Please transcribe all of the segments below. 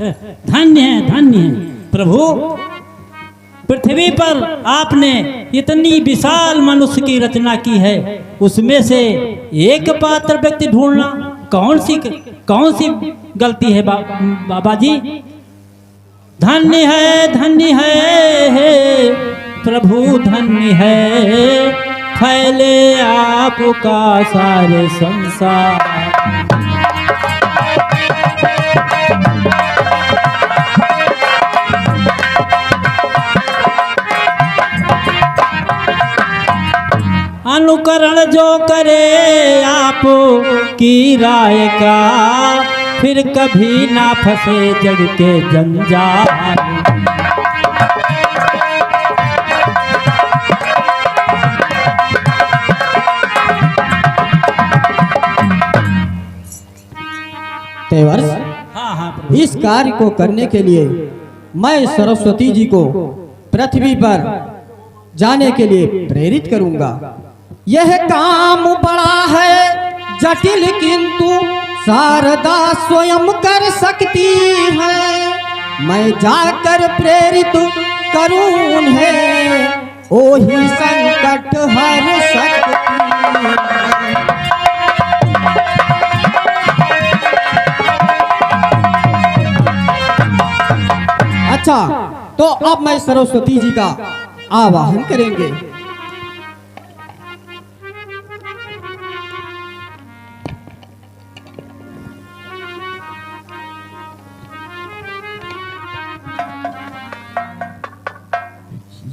धन्य है प्रभु। पृथ्वी पर आपने इतनी विशाल मनुष्य की रचना की है, उसमें से एक पात्र व्यक्ति ढूंढना कौन सी गलती है बाबा जी। धन्य है प्रभु, धन्य है, फैले आपका सारे संसार। अनुकरण जो करे आप की राय का, फिर कभी ना फंसे जग के जंजाल। देवर्ष, इस कार्य को करने के लिए मैं सरस्वती जी को पृथ्वी पर जाने के लिए प्रेरित करूंगा। यह काम बड़ा है जटिल, किंतु शारदा स्वयं कर सकती है। मैं जाकर प्रेरित करूं उन्हें, ओही संकट हर सकती है। अच्छा, तो अब मैं सरस्वती जी का आवाहन करेंगे।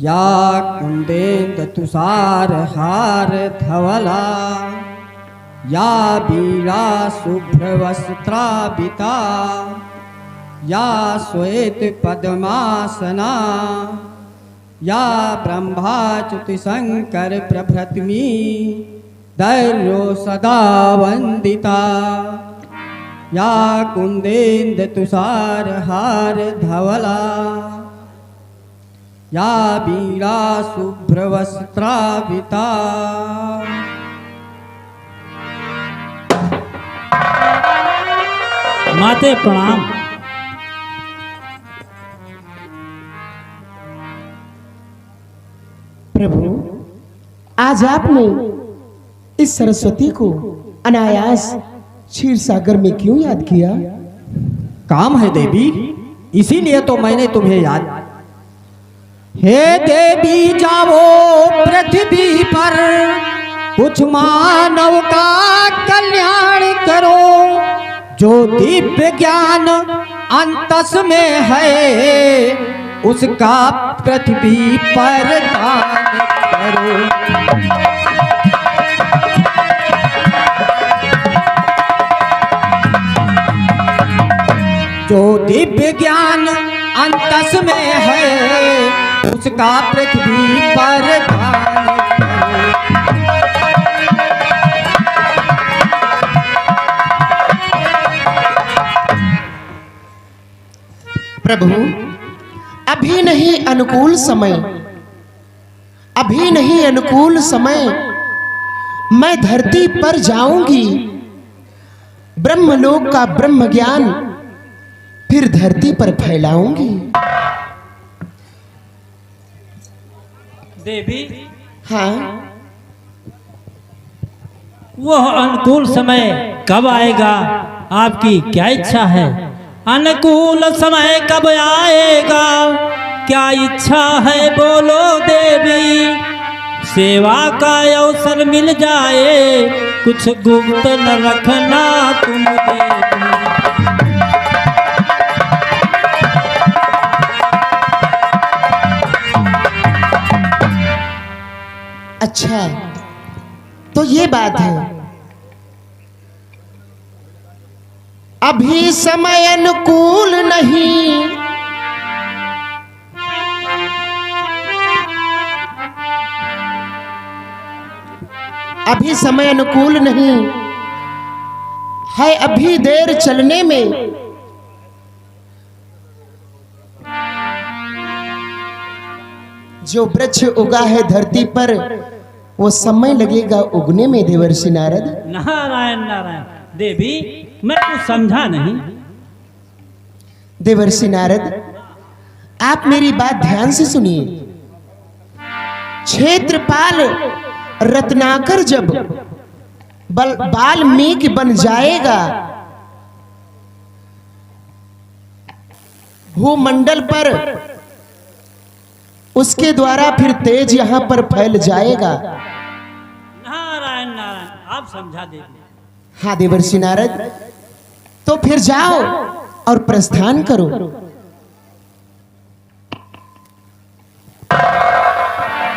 या कुंदेंद तुषार हार धवला, या बीड़ा शुभ्र वस्त्राबिता, या श्वेत पद्मासना, या ब्रह्माच्युति शंकर प्रभृतिमी दैर्यो सदा वंदिता। या कुंदेंद तुषार हार धवला, या बीड़ा शुभ्र वस्त्राविता। माते प्रणाम। प्रभु, आज आपने इस सरस्वती को अनायास क्षीर सागर में क्यों याद किया? काम है देवी, इसीलिए तो मैंने तुम्हें याद। हे देवी, जाओ पृथ्वी पर कुछ मानव का कल्याण करो। जो दिव्य ज्ञान अंतस में है, उसका पृथ्वी पर दान करो। जो दिव्य ज्ञान अंतस में है, उसका पृथ्वी पर दान करो। प्रभु, अभी नहीं अनुकूल समय, अभी नहीं अनुकूल समय। मैं धरती पर जाऊंगी, ब्रह्मलोक का ब्रह्म ज्ञान फिर धरती पर फैलाऊंगी। देवी, हाँ, वह अनुकूल समय कब आएगा? आपकी क्या इच्छा है? अनुकूल समय कब आएगा? क्या इच्छा है बोलो देवी। सेवा का अवसर मिल जाए, कुछ गुप्त न रखना तुम देवी। अच्छा, तो ये बात है। अभी समय अनुकूल नहीं, अभी समय अनुकूल नहीं है, अभी देर चलने में। जो वृक्ष उगा है धरती पर, वो समय लगेगा उगने में देवर्षि नारद। नारायण नारायण। देवी, मैं कुछ समझा नहीं। देवर्षि नारद, आप मेरी बात ध्यान से सुनिए। क्षेत्रपाल रत्नाकर जब वाल्मीकि बन जाएगा, वो मंडल पर उसके द्वारा फिर तेज यहां पर फैल जाएगा। नारायण नारायण, आप समझा दीजिए। हाँ देवर्षि नारद, तो फिर जाओ और प्रस्थान करो।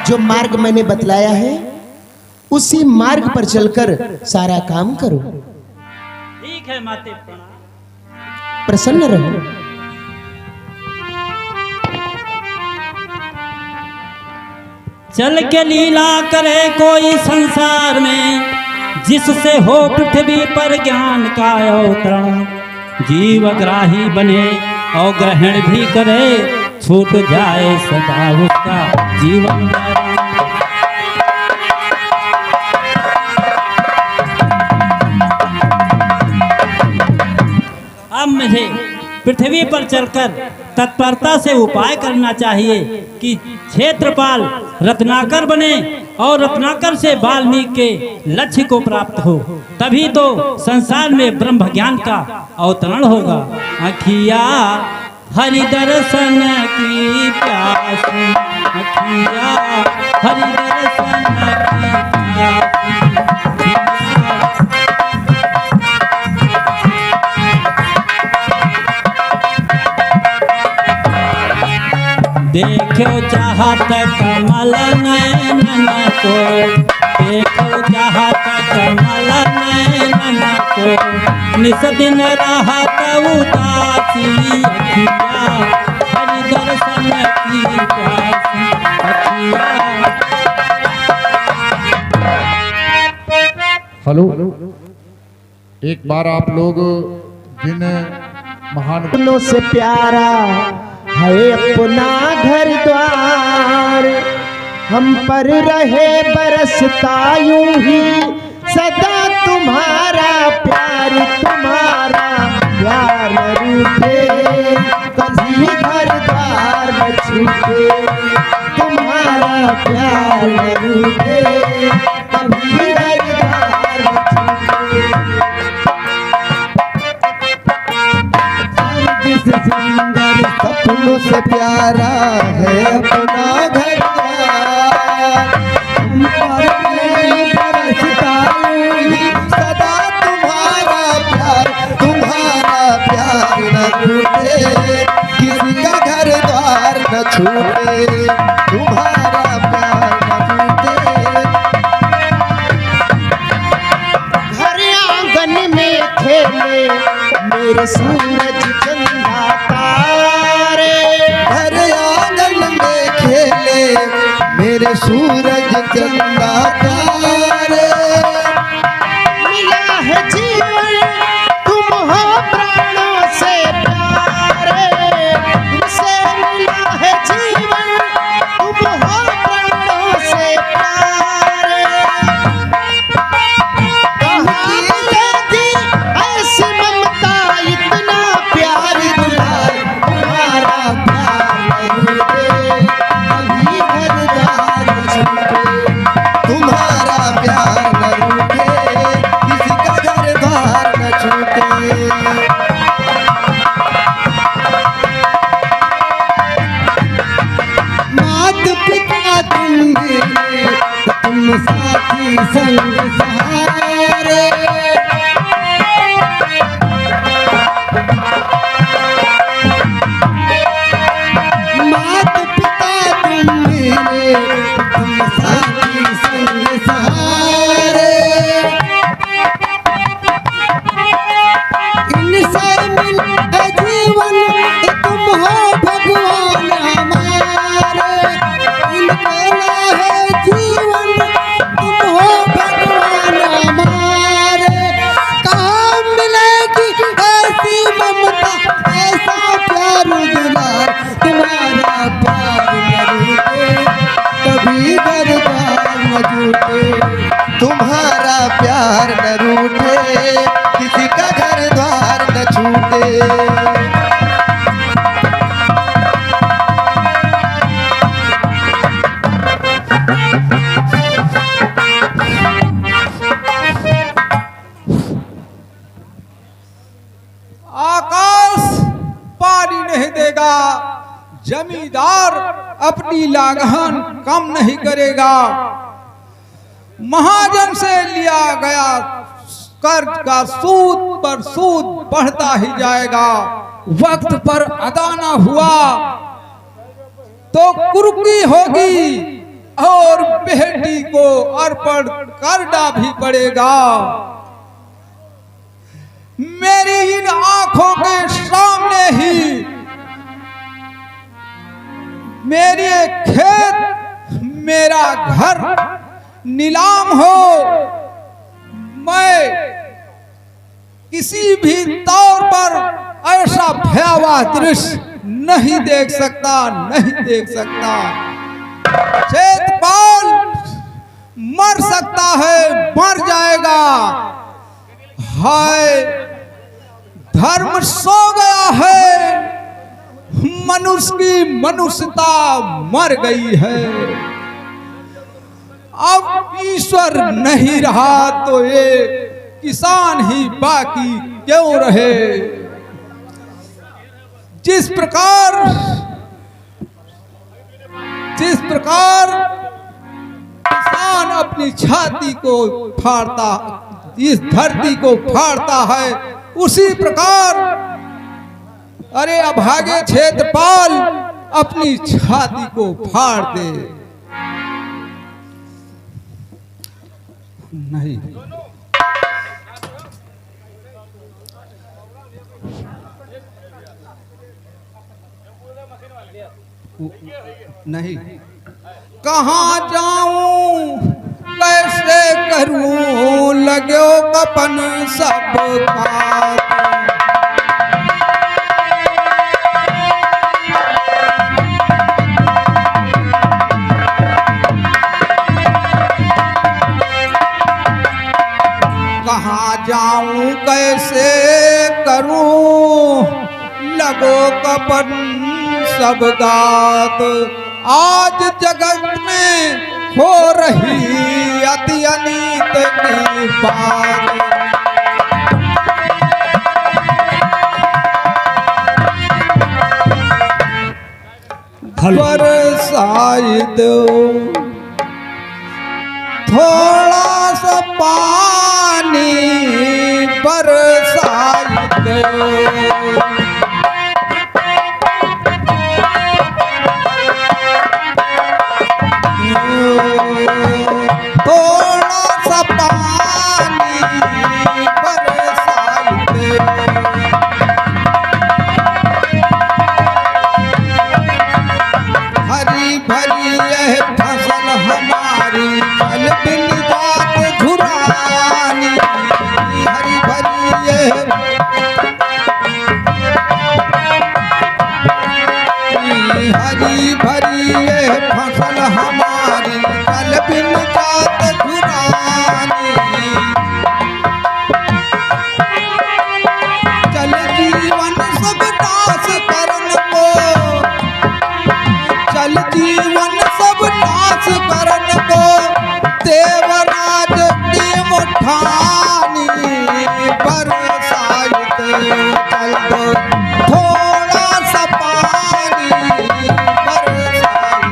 जो मार्ग मैंने बतलाया है उसी मार्ग पर चलकर सारा काम करो। ठीक है माते, प्रणाम। प्रसन्न रहो। चल के लीला करे कोई संसार में, जिससे हो पृथ्वी पर ज्ञान का अवतरण। जीवग्राही बने और ग्रहण भी करे, छूट जाए सदा उसका जीवन मरण। अब मुझे पृथ्वी पर चलकर तत्परता से उपाय करना चाहिए कि क्षेत्रपाल रत्नाकर बने और रत्नाकर से वाल्मीकि के लक्ष्य को प्राप्त हो, तभी तो संसार में ब्रह्म ज्ञान का अवतरण होगा। अखिया हरि दर्शन की प्यास, अखिया हरि दर्शन की प्यास। देखो चाहत कमल नैनन को, देखो चाहत कमल नैनन को, निस दिन रहत उदासी। अखिया हरि दर्शन की प्यास, अखिया। हेलो, एक बार आप लोग जिन महान अपनों से प्यारा है अपना घर द्वार, हम पर रहे बरसता यूं ही सदा तुम्हारा प्यार। तुम्हारा प्यार न रूठे, कभी घर द्वार न छूटे। तुम्हारा प्यार न रूठे, कभी घर द्वार न छूटे। जिस सुंदर सपनों से प्यारा है अपना घर द्वार, हम पर बरसता यूं ही सदा तुम्हारा प्यार। तुम्हारा प्यार न टूटे, किसी का घर द्वार न छूटे। तुम्हारा प्यार न टूटे। घर आंगन में खेले मेरे सूरज चंदा तारे, घर आंगन में खेले मेरे सूरज चंदा तारे। मिला है जीवन तुम हो प्राणों से प्यारे, तुमसे मिला है जीवन तुम हो प्राणों से प्यारे। कहाँ मिलेगी ऐसी ममता, इतना प्यार दुलार। तुम्हारा प्यार न रूठे, कभी घर द्वार न छूटे। तुम्हारा प्यार न रूठे, किसी का घर द्वार न छूटे। मात पिता तुम मेरे, तुम साथी संग सहारे। मात पिता तुम मेरे, तुम साथी संग सहारे। इनसे मिला जीवन तुम हो भगवान हमारे। इनको मिला है जीवन तुम हो भगवान हमारे। कहाँ मिलेगी ऐसी ममता, ऐसा प्यार दुलार। तुम्हारा प्यार न रूठे, कभी घर द्वार न छूटे। तुम्हारा प्यार न रूठे, किसी का घर द्वार न छूटे। जमींदार अपनी लागहन कम नहीं करेगा। महाजन से लिया गया कर्ज का सूद पर सूद बढ़ता ही जाएगा। वक्त पर अदा न हुआ तो कुर्की होगी और बेटी को अर्पण करना भी पड़ेगा। मेरी इन आंखों के सामने ही मेरे खेत मेरा घर नीलाम हो, मैं किसी भी तौर पर ऐसा भयावह दृश्य नहीं देख सकता, नहीं देख सकता। क्षेत्रपाल मर सकता है, मर जाएगा। हाय, धर्म सो गया है, मनुष्य की मनुष्यता मर गई है। अब ईश्वर नहीं रहा तो ये किसान ही बाकी क्यों रहे। जिस प्रकार किसान अपनी छाती को फाड़ता, इस धरती को फाड़ता है, उसी प्रकार अरे अभागे क्षेत्रपाल अपनी छाती को फाड़ दे। नहीं, नहीं, कहाँ जाऊं कैसे करूं, लगो कपन सबका। कहाँ जाऊं कैसे करूं, लगो कपन सब गात। आज जगत में हो रही अति अनीत की बात। बरसात थोड़ा सा पानी बरसात। थोड़ा सा पानी बरसात। हरी भरी यह फसल हमारी, फल बिन जात झुरानी। हरी भरी यह हरी भरी यह फसल हमारी, फल बिन जात झुरानी। चल जीवन सब नाश करन को, चल जीवन सब नाश करन को, देवराज की मुठानी बरसात। चल दो थोड़ा सा पानी बरसात।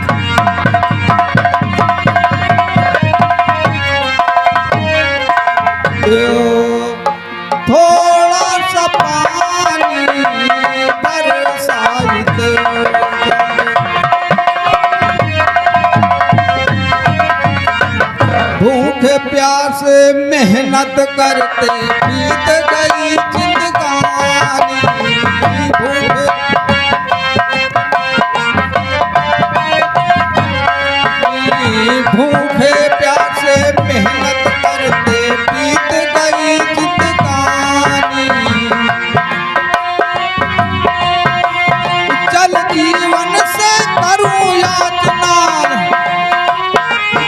थोड़ा सा पानी बरसात। भूखे प्यासे मेहनत करते बीत गई जिंदगानी। भूखे प्यासे मेहनत करते बीत गई जिंदगानी। चल जीवन से करूं याचना,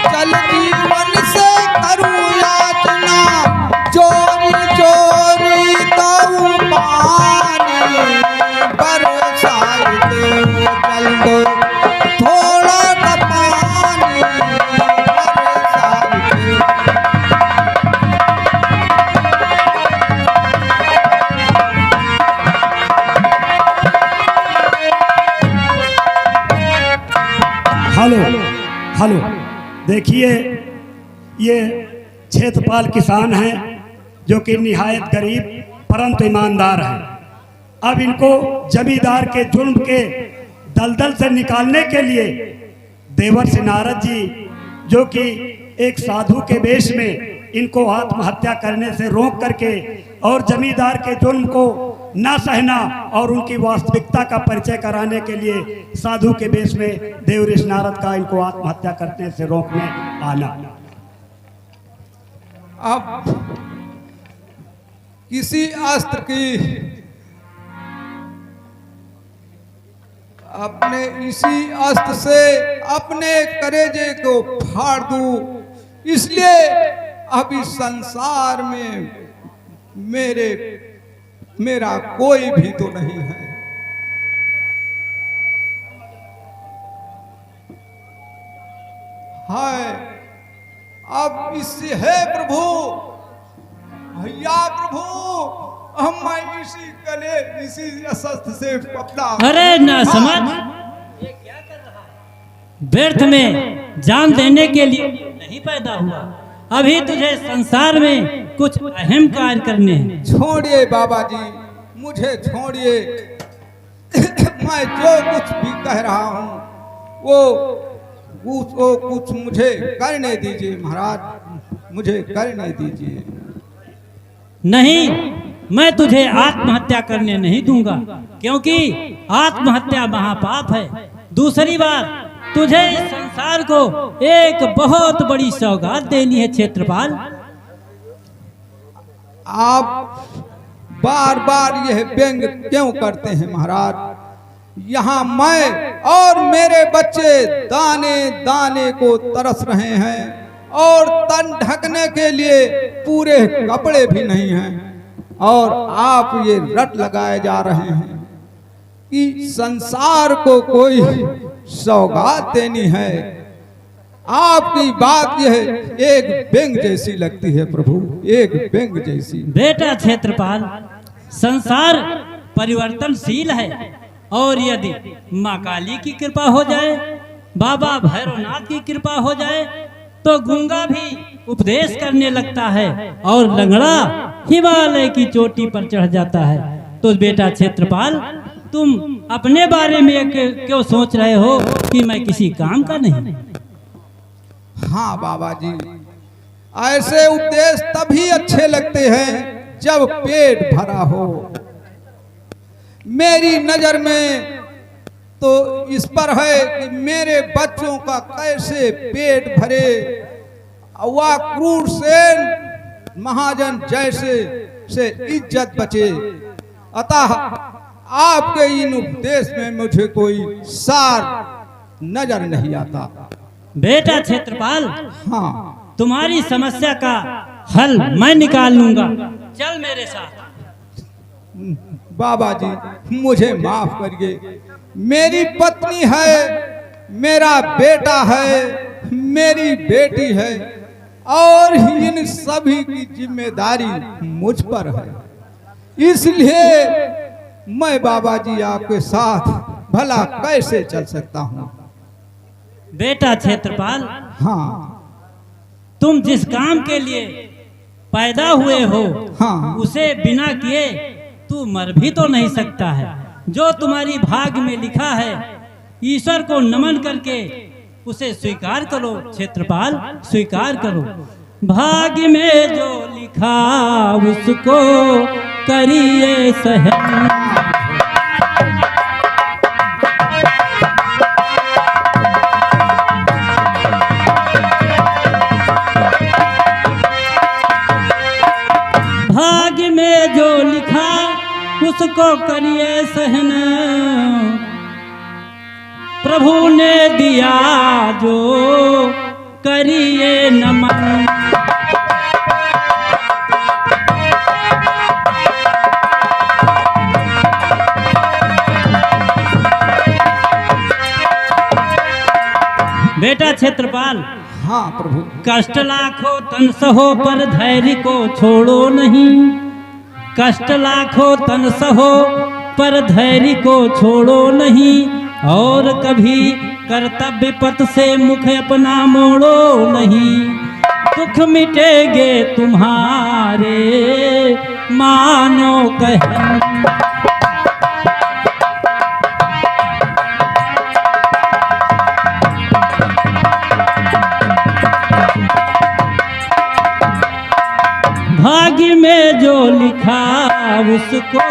चल जीवन से करूं याचना। चोरी चोरी तो हेलो, देखिए ये क्षेत्रपाल किसान हैं जो कि निहायत गरीब परंतु ईमानदार हैं। अब इनको जमींदार के जुर्म के दलदल से निकालने के लिए देवर्षि नारद जी जो कि एक साधु के वेश में इनको आत्महत्या करने से रोक करके और जमींदार के जुर्म को ना सहना और उनकी वास्तविकता का परिचय कराने के लिए साधु के वेश में देवर्षि नारद का इनको आत्महत्या करने से रोकने आना। अब किसी अस्त्र की अपने इसी अस्त्र से अपने कलेजे को फाड़ दूं, इसलिए अब इस संसार में मेरा कोई भी तो नहीं है। हाय, अब इससे है प्रभु, भैया प्रभु, हम मैं इसी शस्त्र से अपना। अरे ना समझ, ये क्या कर रहा है? व्यर्थ में जान देने के लिए नहीं पैदा हुआ। अभी तुझे संसार में कुछ अहम कार्य करने हैं। छोड़िए बाबा जी, मुझे छोड़िए। मैं जो कुछ भी कह रहा हूँ वो कुछ मुझे करने दीजिए महाराज, मुझे करने दीजिए। नहीं, मैं तुझे आत्महत्या करने नहीं दूंगा, क्योंकि आत्महत्या महापाप है। दूसरी बात, तुझे इस संसार को एक बहुत बड़ी सौगात देनी है क्षेत्रपाल। आप बार बार यह व्यंग क्यों करते हैं महाराज? यहाँ मैं और मेरे बच्चे दाने दाने को तरस रहे हैं और तन ढकने के लिए पूरे कपड़े भी नहीं हैं, और आप ये रट लगाए जा रहे हैं कि संसार को कोई सौगात देनी है। आपकी बात यह एक व्यंग जैसी लगती है प्रभु, एक व्यंग जैसी। बेटा क्षेत्रपाल, संसार परिवर्तनशील है, और यदि माँ काली की कृपा हो जाए, बाबा भैरवनाथ की कृपा हो जाए, तो गूंगा भी उपदेश करने लगता है और लंगड़ा हिमालय की चोटी पर चढ़ जाता है। तो बेटा क्षेत्रपाल, तुम अपने बारे में क्यों सोच रहे हो कि मैं किसी काम का नहीं? हाँ बाबा जी, ऐसे उपदेश तभी अच्छे लगते हैं जब पेट भरा हो। मेरी नजर में तो इस पर है कि मेरे बच्चों का कैसे पेट भरे, वह क्रूर सेन महाजन जैसे से इज्जत बचे। अतः आपके इन उपदेश में मुझे कोई सार नजर नहीं आता। बेटा क्षेत्रपाल, हाँ, तुम्हारी समस्या का हल मैं निकाल लूंगा। चल मेरे साथ। बाबा जी मुझे माफ करिए, मेरी पत्नी है, मेरा बेटा है, मेरी बेटी है, और इन सभी की जिम्मेदारी मुझ पर है। इसलिए मैं बाबा जी आपके साथ भला कैसे चल सकता हूँ? बेटा क्षेत्रपाल, हाँ तुम जिस काम के लिए पैदा हुए हो, हाँ, उसे बिना किए तू मर भी तो नहीं सकता है। जो तुम्हारी भाग्य में लिखा है, ईश्वर को नमन करके उसे स्वीकार करो क्षेत्रपाल, स्वीकार करो। भाग्य में जो लिखा उसको करिए सहन। भाग्य में जो लिखा उसको करिए सहन, प्रभु ने दिया जो करिए नमन। बेटा क्षेत्रपाल, हाँ प्रभु, कष्ट लाखों तन सहो पर धैर्य को छोड़ो नहीं। कष्ट लाखों तन सहो पर धैर्य को छोड़ो नहीं, और कभी कर्तव्य पथ से मुख अपना मोड़ो नहीं, दुख मिटेंगे तुम्हारे मानो कहन। भाग्य में जो लिखा उसको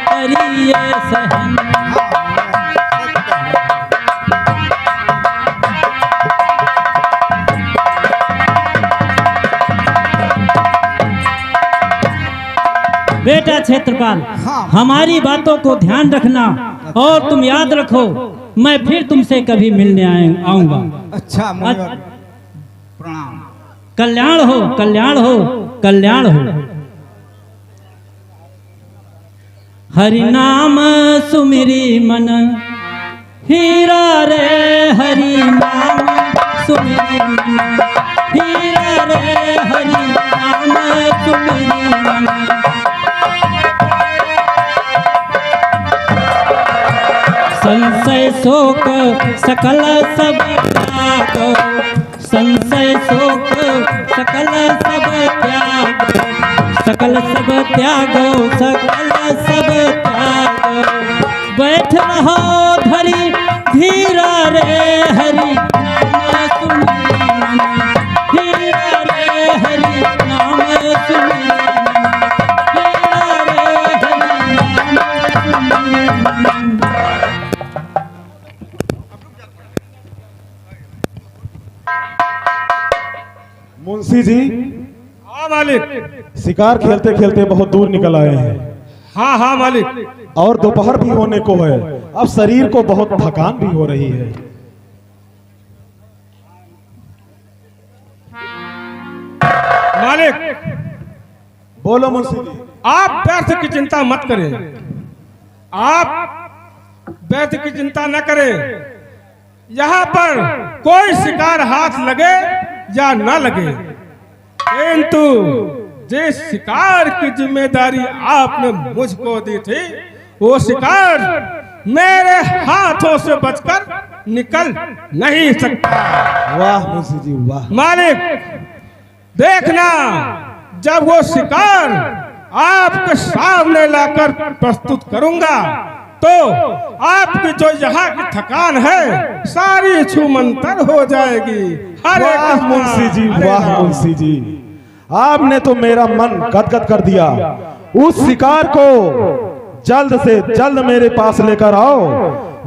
करिए सहन। बेटा क्षेत्रपाल, हाँ। हमारी बातों को ध्यान रखना और तुम याद रखो, मैं फिर तुमसे कभी मिलने आऊंगा। अच्छा मुनिवर, प्रणाम। कल्याण हो, कल्याण हो, कल्याण हो। हरि नाम सुमिरी मन हीरा रे, हरि नाम सुमिरी मन हीरा रे, हरि नाम सुमिरी मन। संशय शोक सकल सब त्यागो, संशय शोक सकल सब त्यागो, सकल सब त्यागो, सकल सब त्यागो। बैठ रहो धरी धीरा रे, हरि नाम सुमिरी मन हीरा रे, हरि नाम सुमिरी मन हीरा रे, हरि नाम सुमिरी मन। मुंशी जी, हाँ मालिक। शिकार खेलते खेलते बहुत दूर निकल आए हैं हाँ हाँ मालिक। और दोपहर भी होने को है। अब शरीर को बहुत थकान भी हो रही है। मालिक, बोलो मुंशी जी। आप व्यर्थ की चिंता मत करें, आप व्यर्थ की चिंता न करें। यहाँ पर कोई शिकार हाथ लगे या न लगे, किंतु जिस शिकार की जिम्मेदारी आपने मुझको दी थी, वो शिकार मेरे हाथों से बचकर निकल नहीं सकता। वाह मुंशी जी वाह। मालिक, देखना, जब वो शिकार आपके सामने लाकर प्रस्तुत करूंगा तो आपकी जो यहाँ की थकान है सारी छूमंतर हो जाएगी। हरे वाह कृष्णा, मुंशी जी हरे वाह राम। मुंशी जी, आपने तो मेरा मन गदगद कर दिया। उस शिकार को जल्द से जल्द मेरे पास लेकर आओ,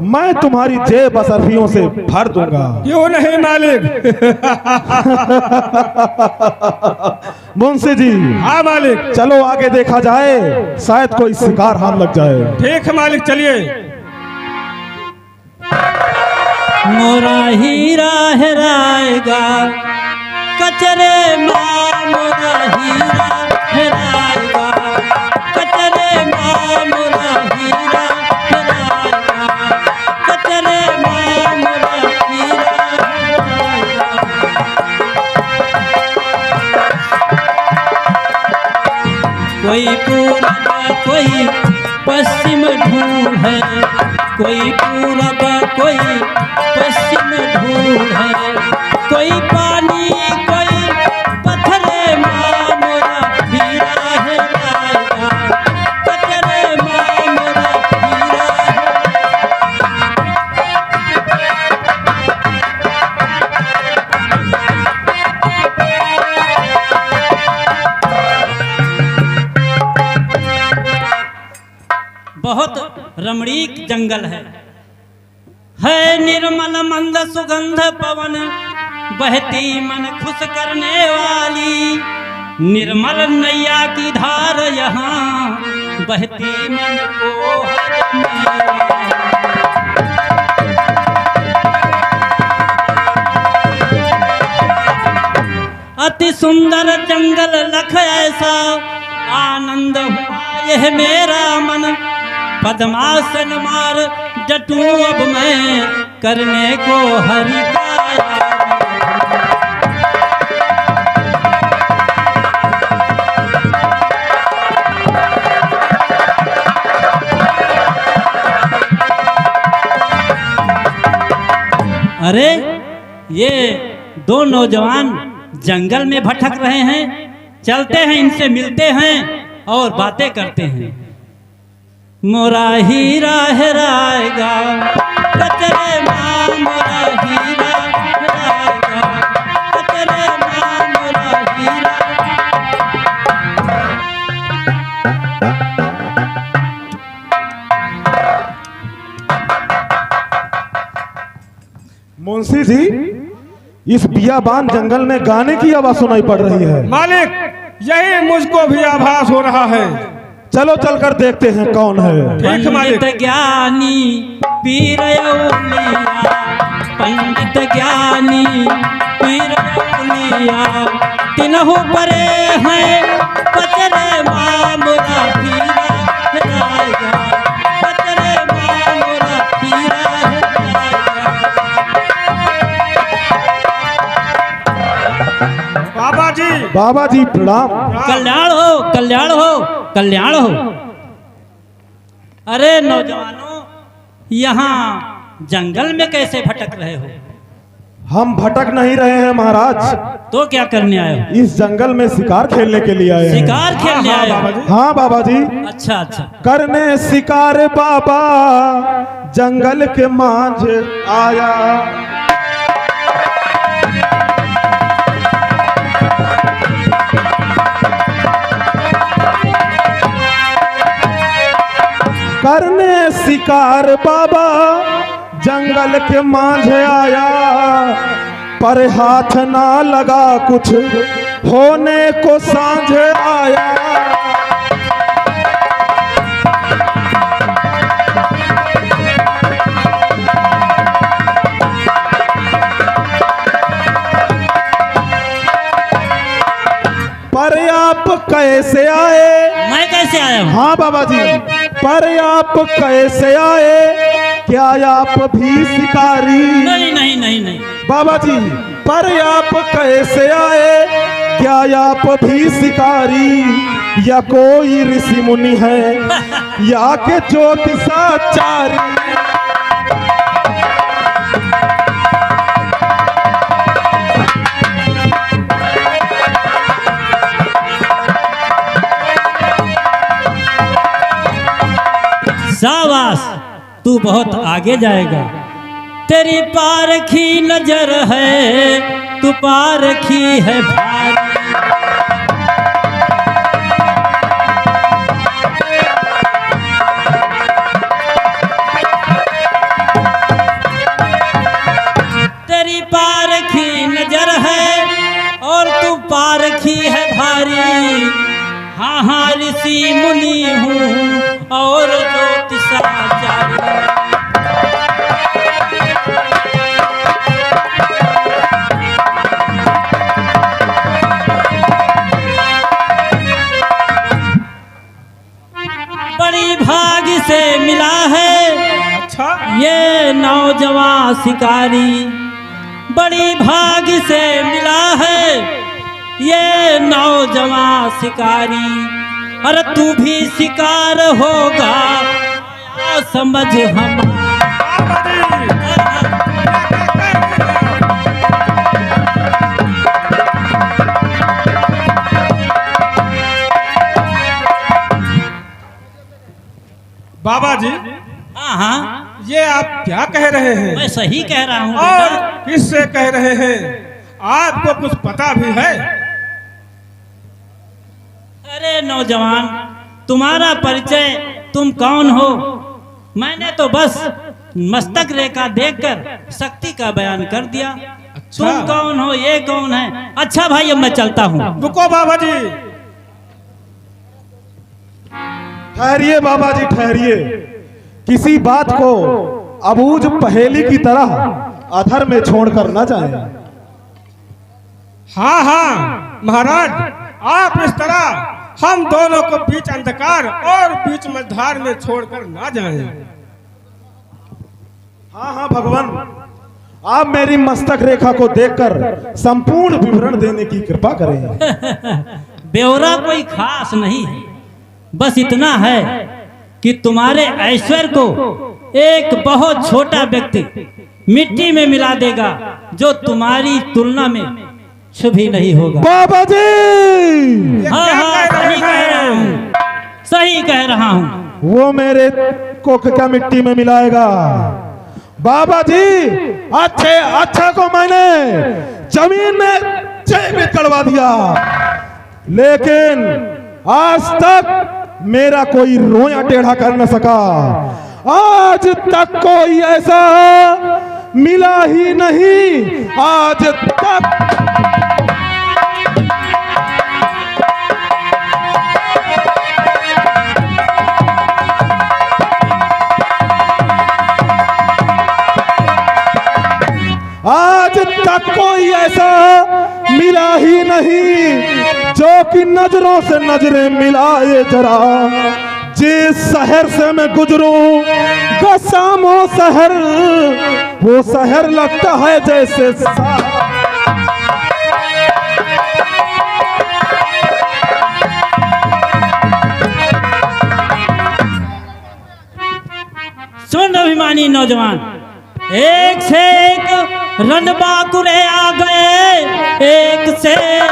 मैं तुम्हारी जेब असरफियों से भर दूंगा। क्यों नहीं मालिक। मुंशी जी, हाँ मालिक। चलो आगे देखा जाए, शायद कोई शिकार हाथ लग जाए। ठीक है मालिक, चलिए। मोरा हीरा हेराएगा कचरे माँ, मोरा हीरा हेराएगा कचरे माँ, मोरा हीरा हेराएगा कचरे माँ, मोरा हीरा हेराएगा। कोई पूरब कोई पश्चिम ढूंढे, कोई पूरब कोई पश्चिम ढूंढे, कोई पानी कोई पत्थरे माँ, मोरा हीरा हेराएगा कचरे माँ, मोरा हीरा बहुत रमणीक जंगल है निर्मल मंद सुगंध पवन, बहती मन खुश करने वाली, निर्मल नैया की धार यहाँ बहती मन को हरने वाली। अति सुंदर जंगल लख ऐसा, आनंद हुआ यह मेरा मन, पद्मासन मार जटू अब मैं करने को हरि का अरे ये दो नौजवान जंगल में भटक रहे हैं, चलते हैं इनसे मिलते हैं और बातें करते हैं। मोरा हीरा हेराएगा कचरे माँ, मोरा हीरा हेराएगा कचरे माँ, मोरा हीरा। मुंशी जी, इस बियाबान जंगल में गाने की आवाज सुनाई पड़ रही है। मालिक, यही मुझको भी आभास हो रहा है। चलो चलकर देखते हैं कौन है। ठीक है मालिक। पंडित ज्ञानी पीर औलिया, पंडित ज्ञानी पीर औलिया, तिनहु परे हैं कचरे माँ, मोरा हीरा हेराएगा कचरे माँ, मोरा हीरा हेराएगा। बाबा जी प्रणाम। कल्याण हो, कल्याण हो, कल्याण हो। अरे नौजवानों, यहाँ जंगल में कैसे भटक रहे हो? हम भटक नहीं रहे हैं महाराज, तो क्या करने आए हो? इस जंगल में शिकार खेलने के लिए आए हैं। शिकार खेलने आए हो? हाँ बाबा जी। अच्छा अच्छा। करने शिकार बाबा जंगल के मांझ आया। करने शिकार बाबा जंगल के मांझ आया, पर हाथ ना लगा कुछ होने को सांझ आया। पर आप कैसे आए? मैं कैसे आया हूँ? हाँ बाबा जी, पर आप कैसे आए? क्या आप भी शिकारी? नहीं नहीं नहीं नहीं। बाबा जी, पर आप कैसे आए? क्या आप भी शिकारी? या कोई ऋषि मुनि है या के ज्योतिषाचार्य? शाबाश, तू बहुत आगे जाएगा। तेरी पारखी नजर है, तू पारखी है भारी। तेरी पारखी नजर है और तू पारखी है भारी। हाँ हाँ ऋषि मुनि हूँ और ज्योतिषाचार्य। बड़ी भाग्य से मिला है अच्छा, ये नौजवान शिकारी। बड़ी भाग्य से मिला है ये नौजवान शिकारी। अरे तू भी शिकार होगा समझ हम। बाबा जी, हाँ हाँ, ये आप क्या कह रहे हैं मैं सही कह रहा हूँ और बेटा। किससे कह रहे हैं? आपको कुछ पता भी है? अरे नौजवान, तुम्हारा परिचय तुम कौन हो? मैंने तो बस मस्तक रेखा देखकर शक्ति का बयान कर दिया। तुम कौन हो, ये कौन है? अच्छा भाई, अब मैं चलता हूँ। रुको बाबा जी। ठहरिए बाबा जी, ठहरिए। किसी बात को अबूझ पहेली की तरह अधर में छोड़कर न जाएं। हाँ हाँ महाराज, आप इस तरह हम दोनों को बीच अंधकार और बीच मझधार में छोड़कर ना जाएं। हाँ हाँ भगवान, आप मेरी मस्तक रेखा को देखकर संपूर्ण विवरण देने की कृपा करें। ब्यौरा कोई खास नहीं है, बस इतना है कि तुम्हारे ऐश्वर्य को एक बहुत छोटा व्यक्ति मिट्टी में मिला देगा, जो तुम्हारी तुलना में कुछ भी नहीं होगा। बाबा जी हाँ हाँ, सही कह रहा हूँ, सही कह रहा हूँ। वो मेरे को क्या मिट्टी में मिलाएगा? बाबा जी अच्छा को मैंने जमीन में जीवित करवा दिया, लेकिन आज तक मेरा कोई रोया टेढ़ा कर न सका। आज तक कोई ऐसा मिला ही नहीं, आज तक। आज तक कोई ऐसा मिला ही नहीं जो कि नजरों से नजरें मिलाए जरा। जिस शहर से मैं गुजरूं गसामो शहर, वो शहर लगता है जैसे सुन अभिमानी नौजवान, एक से एक रणबांकुरे आ गए, एक से एक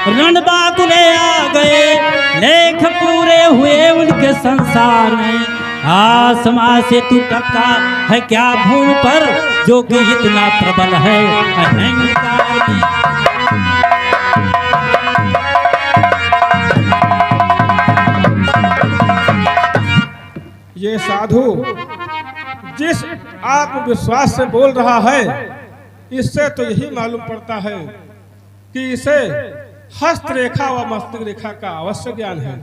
रणबांकुरे आ गए। लेख पूरे हुए उनके संसार में। आसमां से तू टपका है क्या भूमि पर, जो कि इतना प्रबल है अहंकार में। ये साधु जिस आत्मविश्वास से बोल रहा है, इससे तो यही मालूम पड़ता है कि इसे हस्त रेखा व मस्तक रेखा का अवश्य ज्ञान है,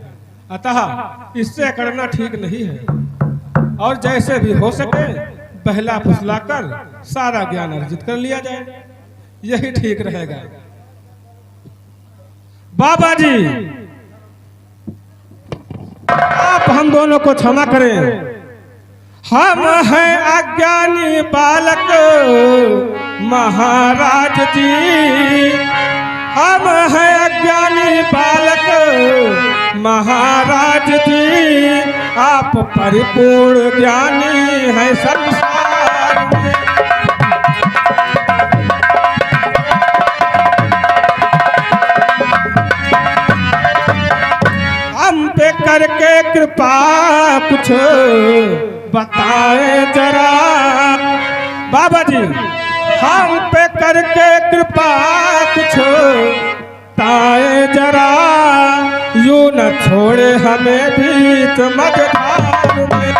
अतः इससे करना ठीक नहीं है। और जैसे भी हो सके बहला फुसला कर सारा ज्ञान अर्जित कर लिया जाए, यही ठीक रहेगा। बाबा जी, आप हम दोनों को क्षमा करें। हम हैं अज्ञानी बालक महाराज जी, हम हैं अज्ञानी बालक महाराज जी। आप परिपूर्ण ज्ञानी हैं संसार में। हम पे करके कृपा कुछ बताए जरा। बाबा जी, हम पे करके कृपा कुछ बताए जरा। यूं न छोड़े हमें बीच मझधार में।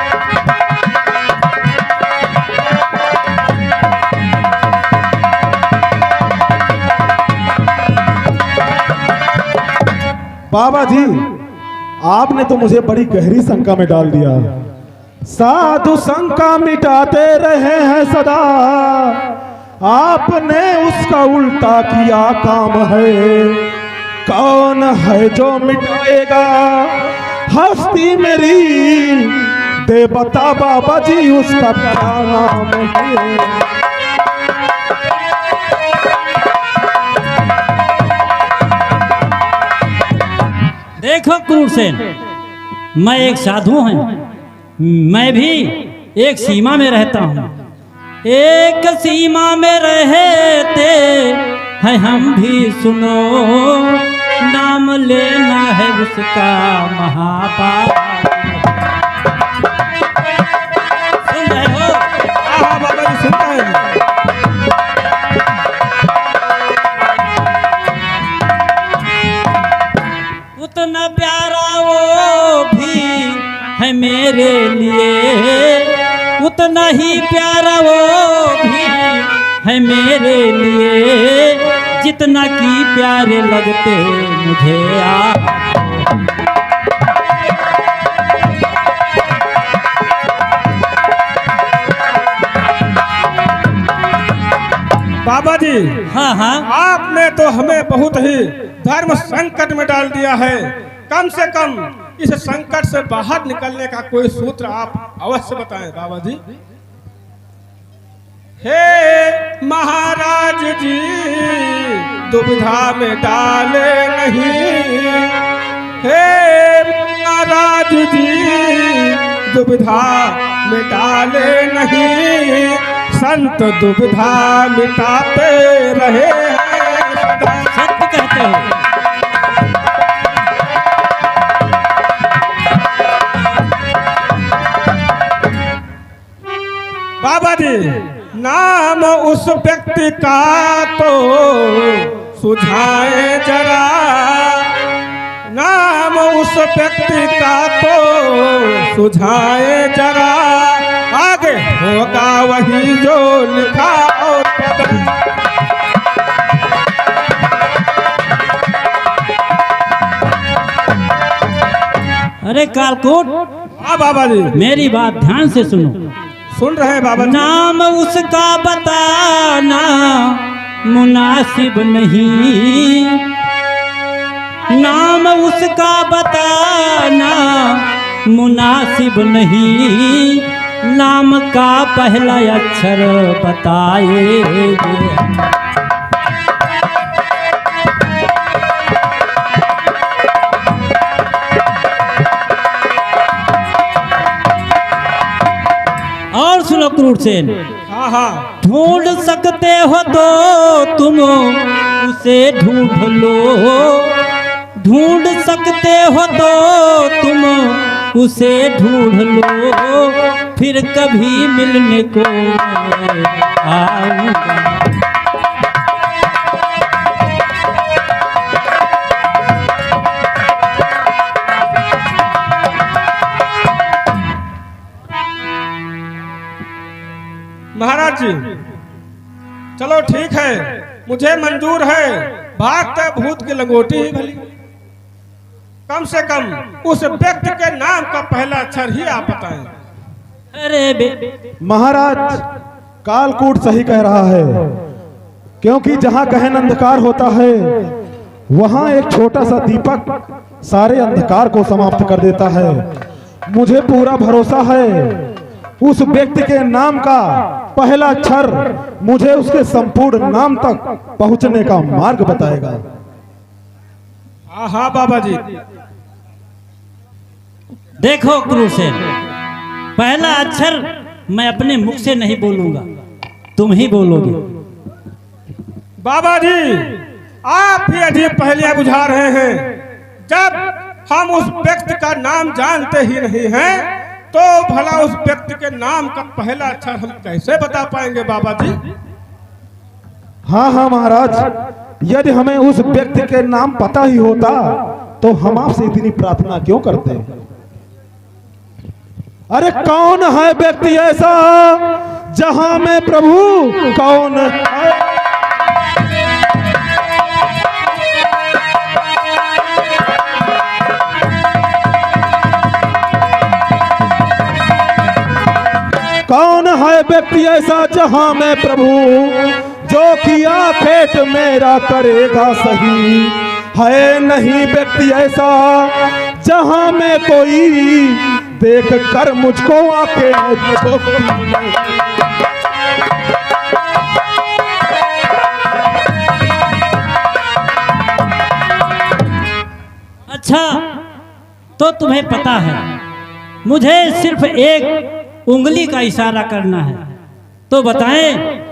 बाबा जी, आपने तो मुझे बड़ी गहरी शंका में डाल दिया। साधु शंका मिटाते रहे हैं सदा, आपने उसका उल्टा किया काम है। कौन है जो मिटाएगा हस्ती मेरी, दे बता बाबा जी उसका क्या नाम है। देखो क्रूरसेन, मैं एक साधु हूँ, मैं भी एक सीमा में रहता हूँ। एक सीमा में रहते हैं हम भी, सुनो नाम लेना है उसका महापाप। सुन रहे हो? हाँ बाबा जी, सुनता है। उतना प्यारा वो भी है मेरे लिए, उतना ही प्यारा वो भी है मेरे लिए, जितना कि प्यारे लगते मुझे आप। बाबा जी, हाँ हाँ, आपने तो हमें बहुत ही धर्म संकट में डाल दिया है। कम से कम इस संकट से बाहर निकलने का कोई सूत्र आप अवश्य बताएं बाबा जी। हे महाराज जी दुविधा में डाले नहीं, हे महाराज जी दुविधा में डाले नहीं, संत दुविधा मिटाते रहे हैं सदा। सत्य कहते हो। बाबा जी नाम उस व्यक्ति का तो सुझाए जरा, नाम उस व्यक्ति का तो सुझाए जरा, आगे होगा वही जो लिखा और पता। अरे कालकोट, हाँ बाबा जी मेरी बात ध्यान से सुनो। सुन रहे हैं बाबा जी। नाम उसका बताना मुनासिब नहीं, नाम उसका बताना मुनासिब नहीं, नाम का पहला अक्षर बताएंगे। और सुनो क्रूरसेन, हाँ हाँ ढूंढ सकते हो तो तुम उसे ढूंढ लो, ढूंढ सकते हो तो तुम उसे ढूंढ लो, फिर कभी मिलने को आऊंगा। महाराज जी चलो ठीक है, मुझे मंजूर है, भागते भूत की लंगोटी ही भली, कम से कम उस व्यक्ति के नाम का पहला अक्षर ही आप बताएं। अरे महाराज कालकूट सही कह रहा है, क्योंकि जहां गहन अंधकार होता है वहां एक छोटा सा दीपक सारे अंधकार को समाप्त कर देता है। मुझे पूरा भरोसा है उस व्यक्ति के नाम का पहला अक्षर मुझे उसके संपूर्ण नाम तक पहुंचने का मार्ग बताएगा। हाँ हाँ बाबा जी। देखो क्रूरसेन, पहला अक्षर मैं अपने मुख से नहीं बोलूंगा, तुम ही बोलोगे। बाबा जी आप ही अजीब पहेलियां बुझा रहे हैं, जब हम उस व्यक्ति का नाम जानते ही नहीं हैं तो भला उस व्यक्ति के नाम का पहला अक्षर हम कैसे बता पाएंगे बाबा जी। हाँ हाँ महाराज, यदि हमें उस व्यक्ति के नाम पता ही होता तो हम आपसे इतनी प्रार्थना क्यों करते। अरे कौन है व्यक्ति ऐसा जहां में प्रभु कौन है। कौन है व्यक्ति ऐसा जहां में प्रभु जो किया फेट मेरा करेगा सही। है नहीं व्यक्ति ऐसा जहां में कोई देख कर मुझको आके अच्छा तो तुम्हें पता है, मुझे सिर्फ एक उंगली का इशारा करना है, तो बताएं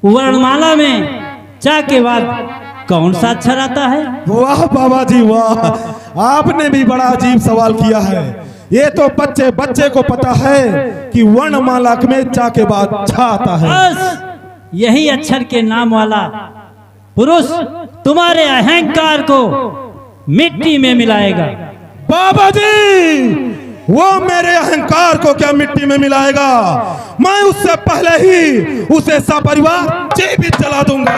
वर्णमाला में चा के बाद कौन सा अक्षर आता है। वाह बाबा जी वाह, आपने भी बड़ा अजीब सवाल किया है। ये तो बच्चे बच्चे को पता है कि वर्णमाला में चा के बाद छा आता है। बस यही अक्षर के नाम वाला पुरुष तुम्हारे अहंकार को मिट्टी में मिलाएगा। बाबा जी वो मेरे अहंकार को क्या मिट्टी में मिलाएगा, मैं उससे पहले ही उसे सपरिवार जीवित जला दूंगा।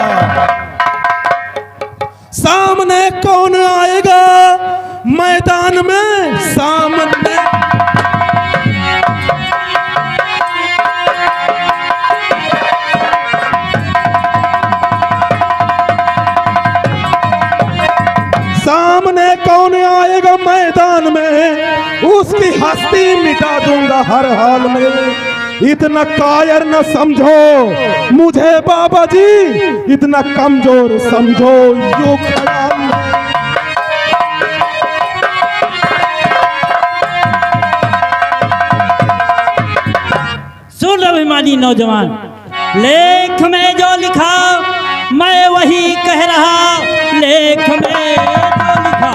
सामने कौन आएगा मैदान में, सामने सामने कौन आएगा मैदान में, उसकी हस्ती मिटा दूंगा हर हाल में। इतना कायर न समझो मुझे बाबा जी, इतना कमजोर समझो यो ख्याल। सुन अभिमानी नौजवान, लेख में जो लिखा मैं वही कह रहा, लेख में जो लिखा।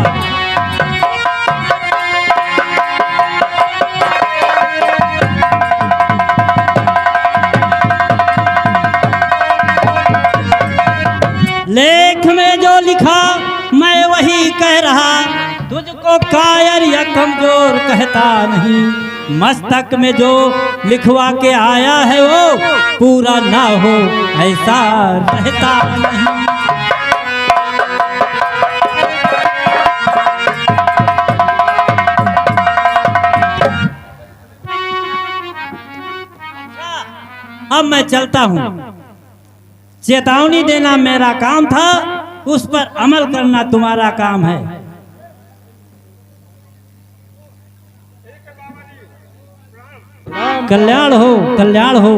लेख में जो लिखा मैं वही कह रहा, तुझको कायर या कमजोर कहता नहीं। मस्तक में जो लिखवा के आया है वो पूरा ना हो ऐसा रहता नहीं। अब मैं चलता हूँ। चेतावनी देना मेरा काम था, उस पर अमल करना तुम्हारा काम है। कल्याण हो, कल्याण हो।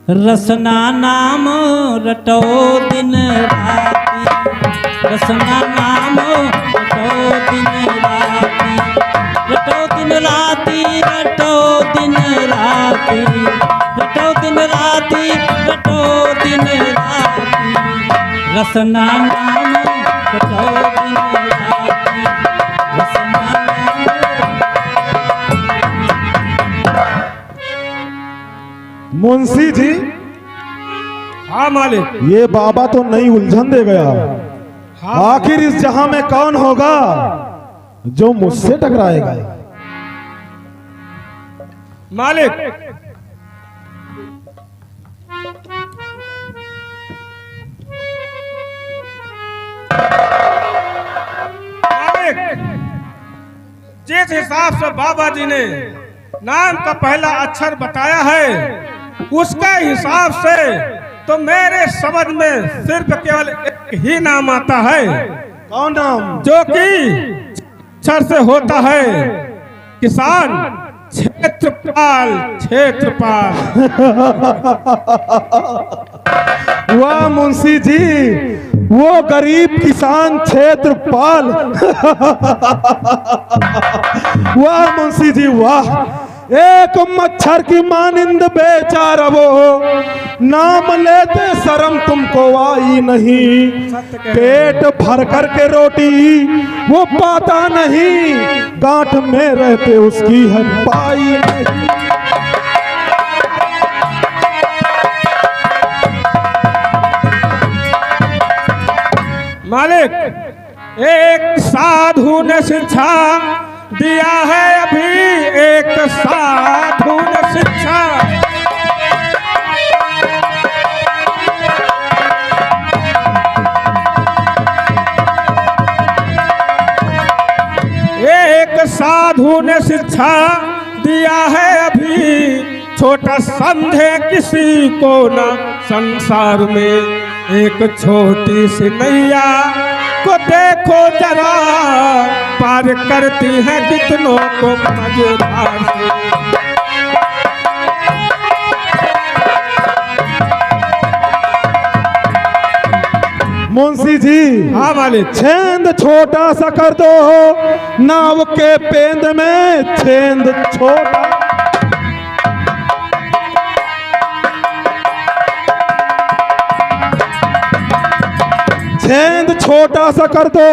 रसना नाम रटो दिन राती, रसना नाम रटो दिन राती, रटो दिन राती, रटो दिन राती, रटो दिन राती, रटो दिन राती, रसना नाम रटो दिन राती, रसना नाम। मुंशी जी, हाँ मालिक। ये बाबा तो नई उलझन दे गया। हाँ आखिर इस जहां में कौन होगा जो मुझसे टकराएगा? मालिक, मालिक, जिस हिसाब से बाबा जी ने नाम का पहला अक्षर बताया है, उसके हिसाब से तो मेरे समझ में सिर्फ केवल एक ही नाम आता है। कौन नाम? जो कि अक्षर से होता है किसान क्षेत्रपाल। क्षेत्रपाल। वाह मुंशी जी, वो गरीब किसान क्षेत्रपाल। वाह मुंशी जी वाह, एक मच्छर की मानिंद बेचारा वो, नाम लेते शर्म तुमको आई नहीं। पेट भर कर के रोटी वो पाता नहीं, गांठ में रहते उसकी है पाई नहीं। मालिक, एक साधु ने शिक्षा दिया है, अभी एक साधु ने शिक्षा। एक साधु ने शिक्षा दिया है, अभी छोटा समझे किसी को ना संसार में। एक छोटी सी नैया को देखो जरा, पार करती है कितनों को मजेदार से। मुंशी जी, हाँ मालिक। छेंद छोटा सा कर दो नाव के पेंद में, छेंद छोटा। छेंद छोटा सा कर दो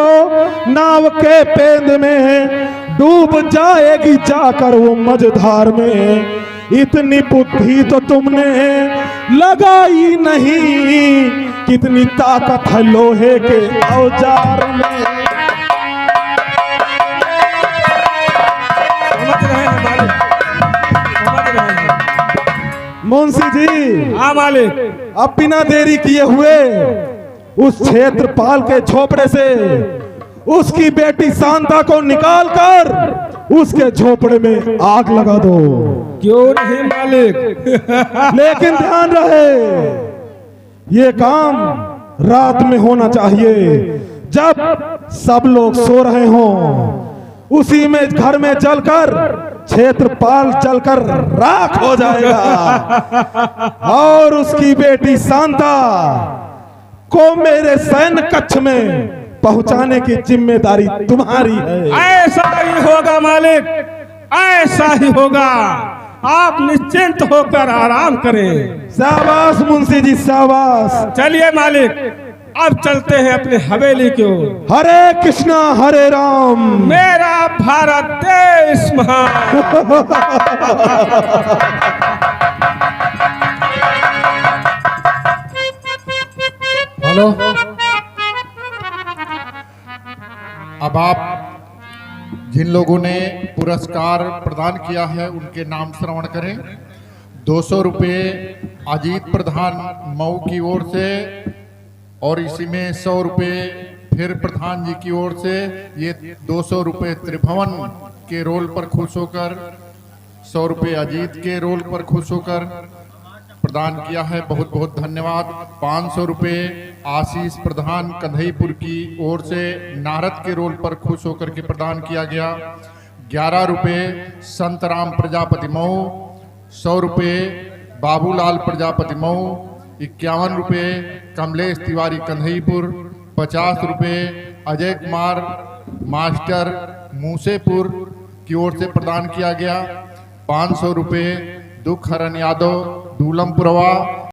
नाव के पेंद में, डूब जाएगी जाकर वो मझधार में। इतनी बुद्धि तो तुमने लगाई नहीं, कितनी ताकत है लोहे के औजार में। समझ रहे हैं मालिक, समझ रहे हैं। मुंशी जी, हाँ मालिक। अब बिना देरी किए हुए उस क्षेत्रपाल के झोपड़े से उसकी बेटी शांता को निकालकर उसके झोपड़े में आग लगा दो। क्यों नहीं मालिक। लेकिन ध्यान रहे, ये काम रात में होना चाहिए, जब सब लोग सो रहे हों। उसी में घर में जलकर क्षेत्रपाल जलकर राख हो जाएगा और उसकी बेटी शांता को मेरे सैन्य कक्ष में पहुंचाने की जिम्मेदारी तुम्हारी है। ऐसा ही होगा मालिक, ऐसा ही होगा। आप निश्चिंत होकर आराम करें। शाबाश मुंशी जी, शाबाश। चलिए मालिक, अब चलते हैं अपनी हवेली की ओर। हरे कृष्णा हरे राम। मेरा भारत देश महान। हेलो, अब आप जिन लोगों ने पुरस्कार प्रदान किया है उनके नाम श्रवण करें। 200 रुपये अजीत प्रधान मऊ की ओर से, और इसी में 100 रुपये फिर प्रधान जी की ओर से। ये 200 रुपये त्रिभुवन के रोल पर खुश होकर, 100 रुपये अजीत के रोल पर खुश होकर प्रदान किया है। बहुत बहुत धन्यवाद। 500 रुपये आशीष प्रधान कंधईपुर की ओर से नारद के रोल पर खुश होकर के प्रदान किया गया। 11 रुपये संतराम प्रजापति मऊ, 100 रुपये बाबूलाल प्रजापति मऊ, 51 रुपये कमलेश तिवारी कंधईपुर, 50 रुपये अजय कुमार मास्टर मूसेपुर की ओर से प्रदान किया गया। 500 रुपये दुख हरण यादव दूलमपुरवा,